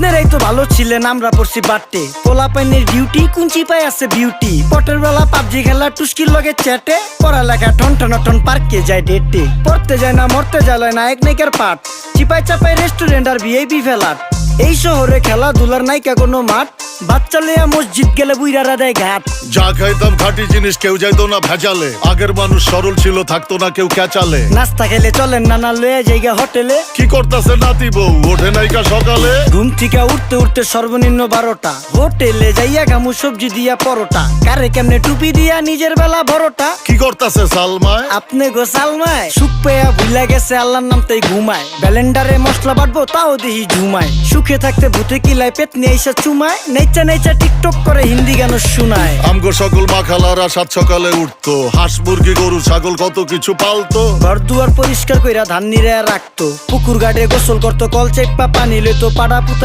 আপনারাই তো ভালো ছিলেন, আমরা পড়ছি বাট্টে। পোলা পাইনের ডিউটি কুঞ্চি পাই আছে বিউটি। পটের বেলা পাবজি খেলা টুস্কির লগে চ্যাটে। পড়ালেখা টন টন টন পার্কে যায় ডেটে। পড়তে যায় না মরতে যায় নায়ক নায়িকার পাঠ। চিপাই চাপাই রেস্টুরেন্ট আর ভিআইপি ফেলাট। এই শহরে খেলাধুলার নায়িকা কোনো মাঠ। বাচ্চা লইয়া মসজিদ গেলে বুইরারা দেয় ঘাট। যা খাইতাম খাঁটি জিনিস, কেউ যাইতো না ভেজালে। আগের মানুষ সরল ছিল, থাকতো না কেউ ক্যাচালে। নাস্তা খেলে চলেন নানা লইয়া জায়গা হোটেলে। কি করতেছে নাতি বউ, ওঠে নাইকা সকালে। ঘুম থেকে উঠতে উঠতে সর্বনিম্ন 12টা। হোটেলে যাইয়া গামু সবজি দিয়া পরোটা। কারে কেমনে টুপি দিয়া নিজের বেলা বড়টা। কি করতেছে সালমায়? আপনি গো সালমায় সুখ পেয়া ভুলা গেছে আল্লাহর নাম তাই ঘুমায়। ব্যালেন্ডারে মশলা বাটবো তাও দেহি ঝুমায়। সুখে থাকতে ভূতে কিলায় পেট নিয়ে এসে চুমায়। নেচা নেচা টিকটক করে হিন্দি গান শুনায়। আমগো সকল মাখালারা সাত সকালে উঠতো। হাঁস মুরগি গরু ছাগল কত কিছু পালতো। ঘর দুয়ার পরিষ্কার কইরা ধান নিরে রাখতো। পুকুর গাড়ে গোসল করতো, কল চেপা পানি লইতো। পাড়া পুতা